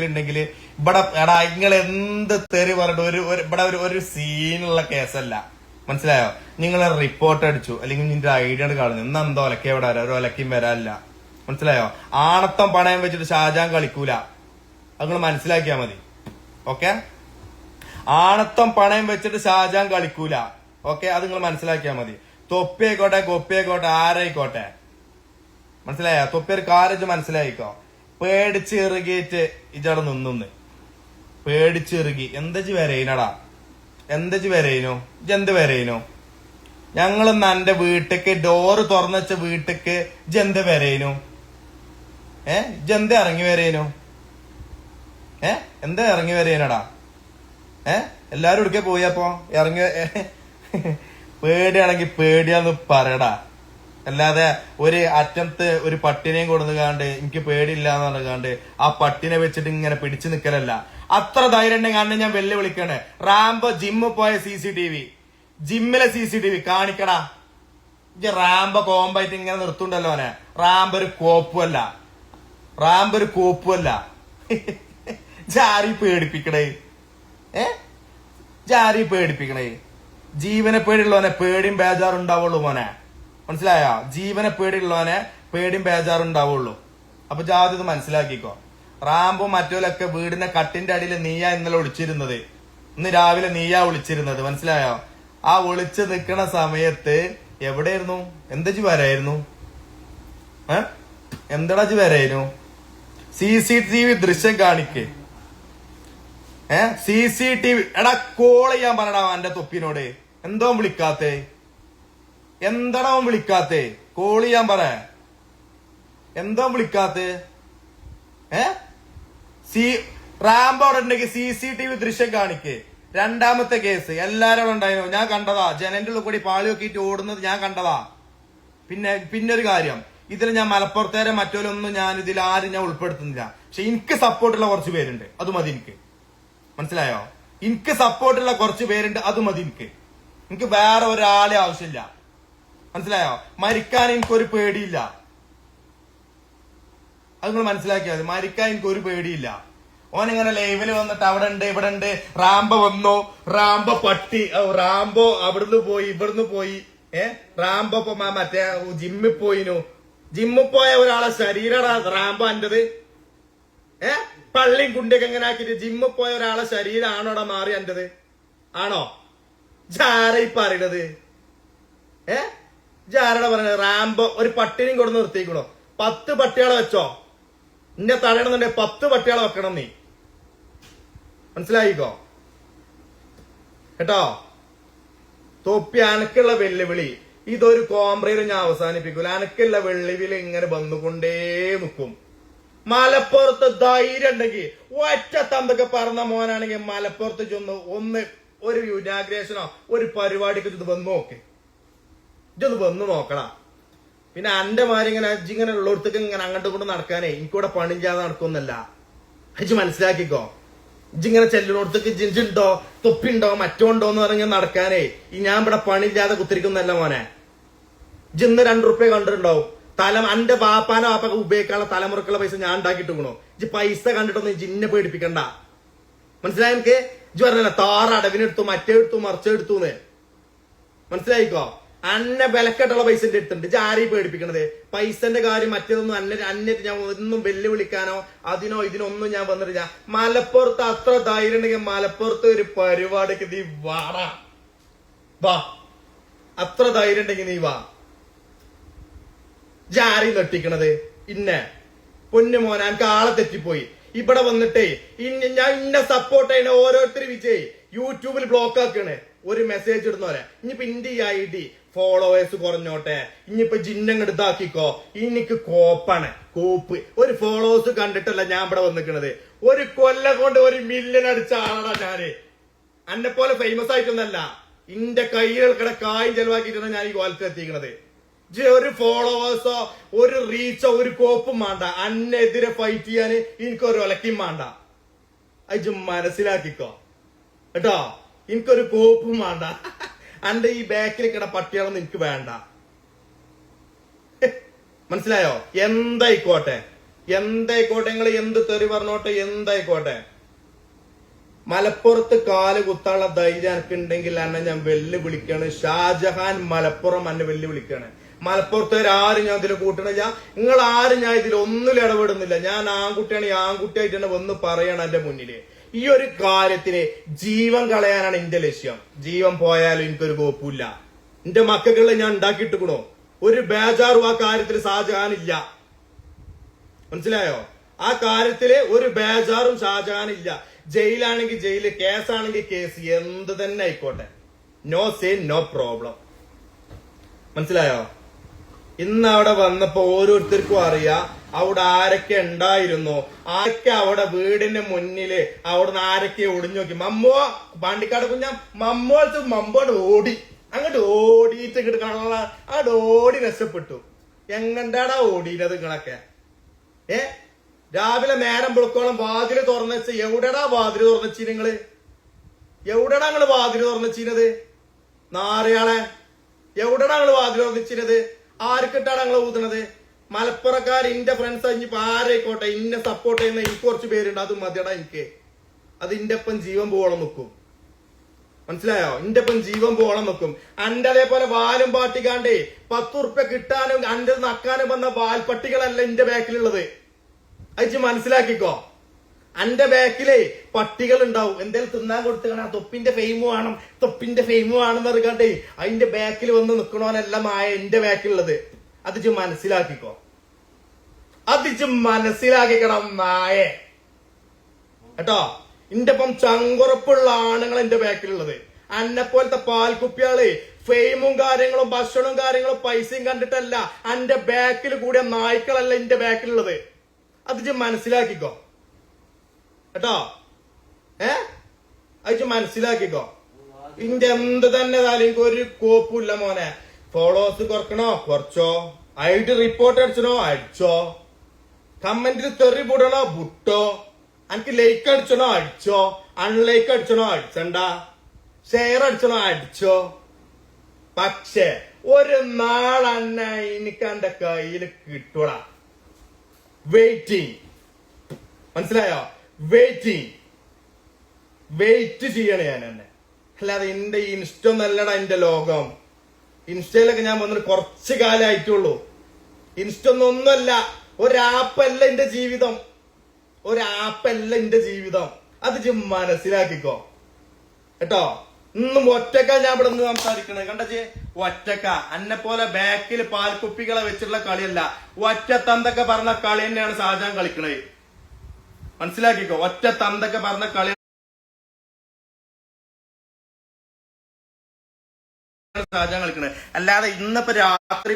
ഉണ്ടെങ്കിൽ ഇവിടെ എടാ നിങ്ങൾ എന്ത് തെറി പറഞ്ഞിട്ട് ഇവിടെ ഒരു സീനുള്ള കേസല്ല. മനസ്സിലായോ? നിങ്ങൾ റിപ്പോർട്ട് അടിച്ചു അല്ലെങ്കിൽ നിന്റെ ഐഡിയ കളഞ്ഞു ഇന്ന് എന്തോ ഒലക്കെ ഇവിടെ വരാം, ഒരു ഒലക്കും വരാനില്ല. മനസ്സിലായോ? ആണത്തം പണയം വെച്ചിട്ട് ഷാജാൻ കളിക്കൂല, അത് നിങ്ങൾ മനസ്സിലാക്കിയാ മതി. ഓക്കെ, ആണത്തം പണയം വെച്ചിട്ട് ഷാജാൻ കളിക്കൂല. ഓക്കെ, അത് നിങ്ങൾ മനസ്സിലാക്കിയാ മതി. തൊപ്പിയായിക്കോട്ടെ കൊപ്പിയായിക്കോട്ടെ ആരായിക്കോട്ടെ, മനസ്സിലായോ? തൊപ്പിയൊരു കാര്യം മനസ്സിലായിക്കോ. പേടിച്ചിറുകിയിട്ട് ഇജടെ നിന്നു പേടിച്ചിറുകി എന്തജ് വരയിനടാ, എന്തജ് വരയിനോ, ഇജെന്ത് വരയിനോ? ഞങ്ങളിന്ന് എന്റെ വീട്ടിക്ക് ഡോറ് തുറന്നു വെച്ച വീട്ടിക്ക് ഇജെന്ത് വരയിനോ? ഇജെന്ത് ഇറങ്ങി വരയിനോ? എന്താ ഇറങ്ങി വരയിനടാ? എല്ലാരും എടുക്കെ പോയി അപ്പൊ ഇറങ്ങി പേടിയാണെങ്കി പേടിയാന്ന് പറയടാ. അല്ലാതെ ഒരു അറ്റംപ്റ്റ് ഒരു പട്ടിനെയും കൊടുന്ന് കാണ്ട് എനിക്ക് പേടിയില്ല എന്ന് പറഞ്ഞാണ്ട് ആ പട്ടിനെ വെച്ചിട്ട് ഇങ്ങനെ പിടിച്ചു നിക്കലല്ല. അത്ര ധൈര്യം ഉണ്ടെങ്കിൽ കാരണം ഞാൻ വെല്ലുവിളിക്കണേ. റാംബോ ജിമ്മ് പോയ CCTV, ജിമ്മിലെ CCTV കാണിക്കടാ. റാംബോ കോമ്പായിട്ട് ഇങ്ങനെ നിർത്തുണ്ടല്ലോ അവനെ. റാംബോ ഒരു കോപ്പുമല്ല, റാംബോ ഒരു കോപ്പുമല്ല. ജാരി പേടിപ്പിക്കണേ, ജാരി പേടിപ്പിക്കണേ. ജീവനെ പേടിയുള്ളവനെ പേടിയും ബേജാറുണ്ടാവുള്ളൂ മോനെ, മനസ്സിലായോ? ജീവനെ പേടിയുള്ളവനെ പേടിയും ബേജാറുണ്ടാവുള്ളൂ. അപ്പൊ ജാതി ഇത് മനസ്സിലാക്കിക്കോ. റാംബോ മറ്റോലൊക്കെ വീടിന്റെ കട്ടിന്റെ അടിയിൽ നീയാ ഇന്നലെ ഒളിച്ചിരുന്നത്, ഇന്ന് രാവിലെ നീയാ ഒളിച്ചിരുന്നത്, മനസ്സിലായോ? ആ ഒളിച്ചു നിൽക്കണ സമയത്ത് എവിടെയായിരുന്നു? എന്തജ് വരായിരുന്നു? എന്തടജ് വരായിരുന്നു? CCTV ദൃശ്യം കാണിക്ക്. CCTV എടാ കോൾ ചെയ്യാൻ പറയടാ എന്റെ തൊപ്പിനോട്. എന്തോ വിളിക്കാത്തേ, എന്താണോ വിളിക്കാത്തേ? കോൾ ചെയ്യാൻ പറ. എന്തോ വിളിക്കാത്തേ? റാംബോ അവിടെ ഉണ്ടെങ്കിൽ CCTV ദൃശ്യം കാണിക്ക്. രണ്ടാമത്തെ കേസ് എല്ലാരും ഉണ്ടായിരുന്നു, ഞാൻ കണ്ടതാ. ജനന്റെ ഉള്ളിൽ കൂടി പാളി നോക്കിയിട്ട് ഓടുന്നത് ഞാൻ കണ്ടതാ. പിന്നൊരു കാര്യം, ഇതിൽ ഞാൻ മലപ്പുറത്തേരെ മറ്റോലൊന്നും ഞാൻ ഇതിൽ ആരും ഞാൻ ഉൾപ്പെടുത്തുന്നില്ല. പക്ഷെ എനിക്ക് സപ്പോർട്ടുള്ള കുറച്ച് പേരുണ്ട്, അത് മതി എനിക്ക്. മനസ്സിലായോ? എനിക്ക് സപ്പോർട്ടുള്ള കുറച്ച് പേരുണ്ട്, അത് മതി എനിക്ക്. എനിക്ക് വേറെ ഒരാളെ ആവശ്യമില്ല, മനസ്സിലായോ? മരിക്കാൻ എനിക്കൊരു പേടിയില്ല, അത് നിങ്ങൾ മനസ്സിലാക്കിയാൽ മതി. മരിക്കാൻ എനിക്കൊരു പേടിയില്ല. ഓനിങ്ങനെ ലൈവില് വന്നിട്ട് അവിടെ ഉണ്ട് ഇവിടെ ഉണ്ട്, റാംബോ വന്നോ, റാംബോ പട്ടി, റാംബോ അവിടുന്ന് പോയി ഇവിടുന്ന് പോയി, റാംബോ മറ്റേ ജിമ്മിൽ പോയിനു. ജിമ്മിൽ പോയ ഒരാളെ ശരീരടാ റാംബോ എന്റത്. പള്ളിയും കുണ്ടിയൊക്കെ എങ്ങനെ ആക്കിട്ട് ജിമ്മിൽ പോയ ഒരാളെ ശരീരമാണോടാ മാറി എന്റത്? ആണോ? ജാര ഈ പറയണത്? ജാരട പറഞ്ഞത്? റാംബോ ഒരു പട്ടിനെയും കൊണ്ട് നിർത്തിക്കണോ? 10 പട്ടികളെ വെച്ചോ. ഇന്നെ തടയണമെന്നുണ്ടെങ്കിൽ 10 പട്ടികളെ വെക്കണം നീ, മനസ്സിലായിക്കോ കേട്ടോ? തൊപ്പി അനക്കുള്ള വെല്ലുവിളി ഇതൊരു കോംബ്രയിലും ഞാൻ അവസാനിപ്പിക്കൂല. അനക്കുള്ള വെള്ളിവില് ഇങ്ങനെ വന്നുകൊണ്ടേ നിൽക്കും. മലപ്പുറത്ത് ധൈര്യം ഉണ്ടെങ്കിൽ ഒറ്റ തന്തൊക്കെ പറഞ്ഞ മോനാണെങ്കിൽ മലപ്പുറത്ത് ഒന്ന് ഒരു ഇനാഗ്രേഷനോ ഒരു പരിപാടിക്ക് ഇത് വന്നു നോക്ക്, ഇതൊന്ന് വന്നു നോക്കടാ. പിന്നെ എന്റെ മാരി ഇങ്ങനെ ഇങ്ങനെ ഉള്ളിടത്തേക്ക് ഇങ്ങനെ അങ്ങോട്ട് കൊണ്ട് നടക്കാനേ എനിക്കൂടെ പണിഞ്ചാതെ നടക്കുന്നല്ല, അജ് മനസ്സിലാക്കിക്കോ. ഇജിങ്ങനെ ചെല്ലിനോടത്തേക്ക് ജിഞ്ചുണ്ടോ തൊപ്പിണ്ടോ മറ്റോണ്ടോ എന്ന് പറഞ്ഞ നടക്കാനേ ഞാൻ ഇവിടെ പണിയില്ലാതെ കുത്തിരിക്കുന്നല്ല മോനെ. ജിന്ന് 2 റുപ്യ കണ്ടിട്ടുണ്ടാവും. എന്റെ ബാപ്പാനോ ബാപ്പൊക്കെ ഉപയോഗിക്കാനുള്ള തലമുറക്കുള്ള പൈസ ഞാൻ ഉണ്ടാക്കിയിട്ടുണ്ടോ? ഇജ് പൈസ കണ്ടിട്ടൊന്നും ജിന്നെ പേടിപ്പിക്കണ്ട, മനസ്സിലായി? എനിക്ക് ഇജ് പറഞ്ഞല്ല താറ അടവിനെടുത്തു മറ്റേടുത്തു മറിച്ചെടുത്തുന്ന്, മനസ്സിലായിക്കോ? അന്നെ വിലക്കെട്ടുള്ള പൈസ എന്റെ അടുത്തുണ്ട്. ഇജ് ആരെയും പേടിപ്പിക്കണത്? പൈസന്റെ കാര്യം മറ്റേതൊന്നും അന്നെ ഞാൻ ഒന്നും വെല്ലുവിളിക്കാനോ അതിനോ ഇതിനോ ഒന്നും ഞാൻ വന്നിട്ടില്ല. മലപ്പുറത്ത് അത്ര ധൈര്യം ഉണ്ടെങ്കിൽ മലപ്പുറത്ത് ഒരു പരിപാടിക്ക് നീ വാടാ, വാ. അത്ര ധൈര്യം ഉണ്ടെങ്കിൽ നീ വാ. ജാരി നെട്ടിക്കണത് ഇന്നെ പൊന്നു മോനെ, എനിക്ക് ആളെ തെറ്റിപ്പോയി. ഇവിടെ വന്നിട്ടേ ഞാൻ ഇന്നെ സപ്പോർട്ട് ചെയ്യണ ഓരോരുത്തരും വിജയ് യൂട്യൂബിൽ ബ്ലോക്ക് ആക്കണേ. ഒരു മെസ്സേജ് ഇടുന്നോരെ ഇനിയിപ്പോ ഇന്റെ ID ഫോളോവേഴ്സ് കുറഞ്ഞോട്ടെ, ഇനിയിപ്പോ ജിന്നങ്ങ് ഇതാക്കിക്കോ. എനിക്ക് കോപ്പാണ്, കോപ്പ്. ഒരു ഫോളോവേഴ്സ് കണ്ടിട്ടല്ല ഞാൻ ഇവിടെ വന്നിക്കണത്. ഒരു കൊല്ലം കൊണ്ട് 1 മില്യൺ അടിച്ച ആളാണ് ഞാന്. എന്നെ പോലെ ഫേമസ് ആയിട്ടൊന്നല്ല, ഇന്റെ കയ്യിൽക്കിടെ കായും ചെലവാക്കിയിട്ടാണ് ഞാൻ ഈ കോലത്തിൽ എത്തിക്കണത്. ഒരു ഫോളോവേഴ്സോ ഒരു റീച്ചോ ഒരു കോപ്പും വേണ്ട. അന്നെതിരെ ഫൈറ്റ് ചെയ്യാന് എനിക്കൊരു ഒലക്കും വേണ്ട, അത് മനസ്സിലാക്കിക്കോ കേട്ടോ? എനിക്കൊരു കോപ്പും വേണ്ട. അന്റെ ഈ ബാക്കിൽ കിട പട്ടികളൊന്നും എനിക്ക് വേണ്ട, മനസ്സിലായോ? എന്തായിക്കോട്ടെ എന്തായിക്കോട്ടെ, നിങ്ങൾ എന്ത് തെറി പറഞ്ഞോട്ടെ, എന്തായിക്കോട്ടെ. മലപ്പുറത്ത് കാല് കുത്താനുള്ള ധൈര്യം എനിക്കുണ്ടെങ്കിൽ എന്നെ ഞാൻ വെല്ലുവിളിക്കാണ്. ഷാജഹാൻ മലപ്പുറം എന്നെ വെല്ലുവിളിക്കാണ്. മലപ്പുറത്തുകാരും ഞാൻ ഇതിൽ കൂട്ടണില്ല, നിങ്ങൾ ആരും ഞാൻ ഇതിൽ ഒന്നിലും ഇടപെടുന്നില്ല. ഞാൻ ആൺകുട്ടിയാണ്, ആൺകുട്ടിയായിട്ട് തന്നെ വന്ന് പറയണം എന്റെ മുന്നില്. ഈ ഒരു കാര്യത്തിന് ജീവൻ കളയാനാണ് എന്റെ ലക്ഷ്യം. ജീവൻ പോയാലും എനിക്കൊരു കോപ്പില്ല. എന്റെ മക്കളെ ഞാൻ ഉണ്ടാക്കിയിട്ടിക്കണോ, ഒരു ബേജാറും ആ കാര്യത്തിൽ ഷാജഹാൻ ഇല്ല. മനസ്സിലായോ? ആ കാര്യത്തില് ഒരു ബേജാറും ഷാജഹാൻ ഇല്ല. ജയിലാണെങ്കിൽ ജയില്, കേസാണെങ്കിൽ കേസ്, എന്ത് തന്നെ ആയിക്കോട്ടെ. No say no problem. മനസ്സിലായോ? ഇന്ന് അവിടെ വന്നപ്പോ ഓരോരുത്തർക്കും അറിയാം അവിടെ ആരൊക്കെ ഉണ്ടായിരുന്നു, ആരൊക്കെ അവിടെ വീടിന്റെ മുന്നില് അവിടുന്ന് ആരൊക്കെ ഒടിഞ്ഞു നോക്കി. മമ്മോ പാണ്ടിക്കാട് കുഞ്ഞ മമ്പോട് ഓടി, അങ്ങോട്ട് ഓടിയിട്ട് ഇങ്ങോട്ട് കാണാനുള്ള അങ്ങോട്ട് ഓടി രക്ഷപ്പെട്ടു. എങ്ങണ്ടാടാ ഓടിയത് നിങ്ങളൊക്കെ? രാവിലെ നേരം വെളുക്കോളം വാതില് തുറന്നുവെച്ച് എവിടെടാ വാതില് തുറന്നുവെച്ചി നിങ്ങള്? എവിടെടാ നിങ്ങള് വാതില് തുറന്നുവെച്ചിരുന്നത്? നാറിയാളെ, എവിടെടാ നിങ്ങള് വാതില് തുറന്നുവെച്ചിരുന്നത്? ആർക്കിട്ടാണ് ഞങ്ങൾ ഊതുന്നത്? മലപ്പുറക്കാർ ഇന്റെ ഫ്രണ്ട്സ് ഇനിയിപ്പോ ആരായിക്കോട്ടെ, ഇന്നെ സപ്പോർട്ട് ചെയ്യുന്ന എനിക്ക് കുറച്ച് പേരുണ്ട്, അത് മതിയടാ എനിക്ക്. അത് ഇന്റെ ഒപ്പം ജീവൻ പോകണം നിൽക്കും. മനസ്സിലായോ? ഇന്റെ ഒപ്പം ജീവൻ പോകണം നിൽക്കും. അന്റെ അതേപോലെ വാലും പാട്ടിക്കാണ്ടേ 10 ഉറുപ്പ്യ കിട്ടാനും അന്റെ നക്കാനും വന്ന വാൽപ്പട്ടികളല്ല ഇന്റെ ബാക്കിലുള്ളത്. അയച്ച് മനസ്സിലാക്കിക്കോ. അന്റെ ബാക്കിലെ പട്ടികൾ ഉണ്ടാവും, എന്തേലും തിന്നാൻ കൊടുത്തുകണ തൊപ്പിന്റെ ഫെയിം വേണം, തൊപ്പിന്റെ ഫെയിം വേണമെന്ന് അറിയാണ്ടേ അതിന്റെ ബാക്കിൽ വന്ന് നിക്കണോനെല്ലാം ആയ എന്റെ ബാക്കിലുള്ളത്. അത് മനസ്സിലാക്കിക്കോ, അത് മനസ്സിലാക്കിക്കണം നായെ കേട്ടോ. എന്റെ ഒപ്പം ചങ്കുറപ്പുള്ള ആണുങ്ങൾ എന്റെ ബാക്കിലുള്ളത്. അന്നെ പോലത്തെ പാൽക്കുപ്പിയാള് ഫെയിമും കാര്യങ്ങളും ഭക്ഷണവും കാര്യങ്ങളും പൈസയും കണ്ടിട്ടല്ല, അന്റെ ബാക്കിൽ കൂടിയ നായ്ക്കളല്ല എന്റെ ബാക്കിലുള്ളത്. അത് മനസ്സിലാക്കിക്കോ കേട്ടോ. അത് മനസ്സിലാക്കിക്കോ. ഇന്റെ എന്ത് തന്നെ എനിക്ക് ഒരു കോപ്പില്ല മോനെ. ഫോളോവേഴ്സ് കുറക്കണോ കുറച്ചോ, ഐഡി റിപ്പോർട്ട് അടിച്ചണോ അടിച്ചോ, കമന്റിൽ തെറി പൂടണോ ബുട്ടോ, എനിക്ക് ലൈക്ക് അടിച്ചണോ അടിച്ചോ, അൺലൈക്ക് അടിച്ചണോ അടിച്ചണ്ട, ഷെയർ അടിച്ചണോ അടിച്ചോ. പക്ഷെ ഒരു നാളെന്ന എനിക്ക് എന്റെ കയ്യിൽ കിട്ടൂടാ. വെയിറ്റിംഗ്. മനസ്സിലായോ? വെയിറ്റ് ചെയ്യണേ ഞാൻ എന്നെ. അല്ലാതെ എന്റെ ഇൻസ്റ്റ ഒന്നല്ലടാ എന്റെ ലോകം. ഇൻസ്റ്റയിലൊക്കെ ഞാൻ വന്നിട്ട് കുറച്ച് കാലമായിട്ടുള്ളൂ. ഇൻസ്റ്റ ഒന്നൊന്നുമല്ല, ഒരാപ്പല്ല എന്റെ ജീവിതം, ഒരാപ്പല്ല എന്റെ ജീവിതം. അത് മനസ്സിലാക്കിക്കോ കേട്ടോ. ഇന്നും ഒറ്റക്ക ഞാൻ ഇവിടെ നിന്ന് സംസാരിക്കണേ കണ്ടേ. ഒറ്റക്ക അന്നെ പോലെ ബാക്കിൽ പാൽക്കുപ്പികളെ വെച്ചിട്ടുള്ള കളിയല്ല, ഒറ്റ തന്തൊക്കെ പറഞ്ഞ കളി തന്നെയാണ് ഷാജഹാൻ കളിക്കണേ. മനസ്സിലാക്കിക്കോ, ഒറ്റ തന്തൊക്കെ പറഞ്ഞ കളി ഷാജഹാൻ കളിക്കണേ. അല്ലാതെ ഇന്നിപ്പോ രാത്രി